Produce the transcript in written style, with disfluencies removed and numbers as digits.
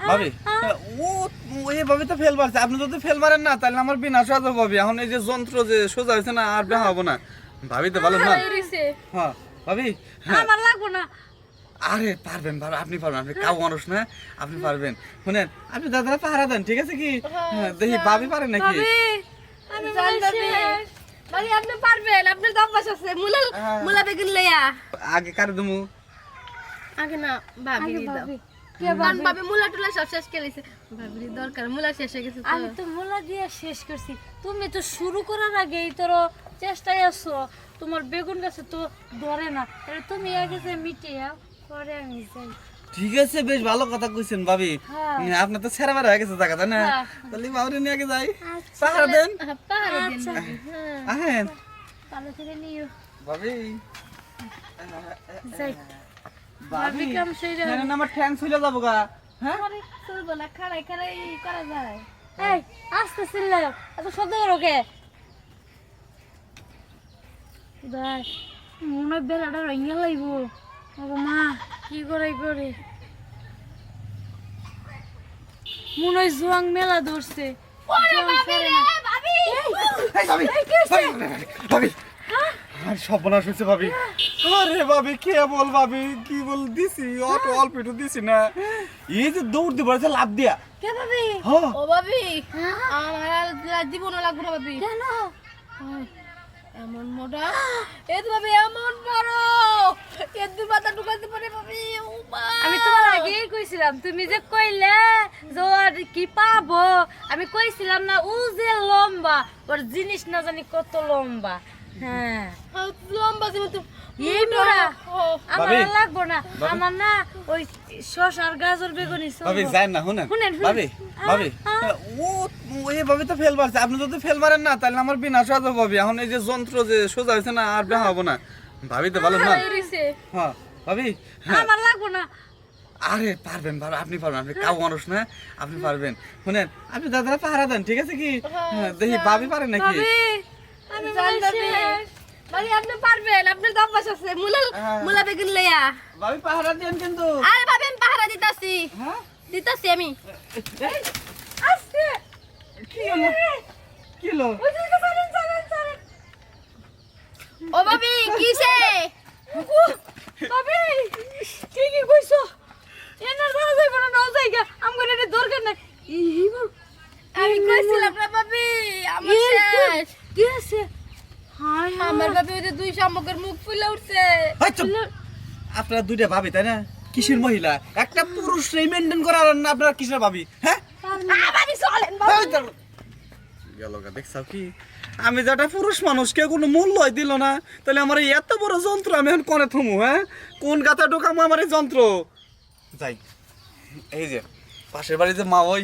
ভাবি ও এইভাবে তো ফেল মারছে। আপনি যদি ফেল মারেন না তাহলে আমার বিনাশ হয়ে যাবে ভাবি। এখন এই যে যন্ত্র যে সোজা হয়েছে না আর বেহা হবো না। ভাবি তো ভালো না। হ্যাঁ ভাবি আমার লাগবো না। আরে পারবেন ভাবি, আপনি পারবেন, আপনি কাউ মানুষ না, আপনি পারবেন। শুনেন আপনি দাদারা পাহারা দেন, ঠিক আছে কি? হ্যাঁ দেখি ভাবি পারেন নাকি। ভাবি আমি শেষ। ভাবি আপনি পারবেন, আপনার তো অভ্যাস আছে। মুলা বেগুন লইয়া আগে কার দমু? আগে না ভাবি দাও। কারণ ভাবি মুলা টুলা সব শেষ করে দিয়েছে। ভাবির দরকার, মুলা শেষ হয়ে গেছে। আমি তো মুলা দিয়ে শেষ করছি। তুমি তো শুরু করার আগেই তোর চেষ্টায় আছো। তোমার বেগুন গাছে তো ধরে না, তাহলে তুমি আগে যে মিটিয়ে পরে আমি যাই। ঠিক আছে, বেশ ভালো কথা কইছেন ভাবি। হ্যাঁ। আপনার তো ছেড়া বেড়া হয়ে গেছে জায়গা, তাই না? হ্যাঁ। তাহলে বাবুরে নিয়ে আগে যাই, আচ্ছা। পাহারা দেন। পাহাড়ে দিন। আচ্ছা। হ্যাঁ আহেন ভালো করে নিও। ভাবি। যাই। ভাবি কাম সেইরা। না আমার ঠ্যাং ছুলে যাবো গা। হ্যাঁ আরে চলবো না, খাড়াই খাড়াই করা যায়। এই আস্তে চিল্লাও, এত শব্দ করো কে? দেখ মনে হয় বেড়াটা রঙিয়া লাইব। ও মা কি করে করে মনে হয় জোয়াং মেলা ধরছে। জোয়াং সরে না। এই ভাবি, ভাবি আর সর্বনাশ হয়েছে ভাবি। আরে ভাবি কে বল ভাবি, কি বল দিছি, অল্প একটু দিছি না। এই যে দৌড় দিয়ে বলেছে লাভ দিয়া। কে ভাবি? হ্যাঁ ও ভাবি আমার আর জীবন লাগবে না ভাবি। কেন? এমন মোটা এ তো ভাবি এমন বড় এর দুই মাথা ঢুকাতে পারে ভাবি। ও মা আমি তোমার আগেই কইছিলাম, তুমি যে কইলে যে ওর কি পাবো, আমি কইছিলাম না ও যে লম্বা, ওর জিনিস না জানি কত লম্বা। হ্যাঁ লম্বা জীবন তো এই মোড়া আমার ভাবি। আর লাগবো না। আমার না ওই শসার গাজর বেগুনি ভাবি যাই না, শুনেন শুনেন, ভাবি, ভাবি ও এইভাবে তো ফেল মারছে। আপনি যদি ফেল মারেন না তাহলে আমার বিনাশ হয়ে যাবে ভাবি। এখন এই যে যন্ত্র যে সোজা হয়েছে না আর বেহা হবো না। ভাবি তো ভালো না। হ্যাঁ ভাবি আমার লাগবো না। আরে পারবেন ভাবি, আপনি পারবেন, আপনি কাউ মানুষ না, আপনি পারবেন। শুনেন আপনি দাদারা পাহারা দেন, ঠিক আছে কি? হ্যাঁ দেখি ভাবি পারেন নাকি। ভাবি আমি শেষ। ভাবি আপনি পারবেন, আপনার তো অভ্যাস আছে। মুলা বেগুন লইয়া ভাবি পাহারা দেন কিন্তু। আরে ভাবি আমি পাহারা দিতাছি হ্যাঁ দিতাছি আমি। এই, আস্তে কি হলো, কি হলো? ওই যে চলেন চলেন চলেন। ও ভাবি কিসে ভাবি কি কি কইছো? এনা যাওয়া যাইব না, নাও যাইগা আমগো এটা দরকার নাই। আমি কইছিলাম না ভাবি আমার শেষ। কি আছে? হায় আমার ভাবি ওই যে দুই শামুকের মুখ ফুলে উঠছে। এই চুপ। আপনারা দুইটা ভাবি তাই না? কিসের মহিলা? একটা পুরুষ মেনটেন করার না আপনারা কিসের ভাবি? হ্যাঁ ভাবি চলেন দেখছাও কি, আমি যেটা পুরুষ মানুষকে কোনো মূল্যই দিল না, তাহলে আমার এই এত বড় যন্ত্র আমি এখন কোনে থমু? হ্যাঁ কোন গাথা ঢোকামো আমার এই যন্ত্র? যাই এই যে পাশের বাড়ি যে মা ওই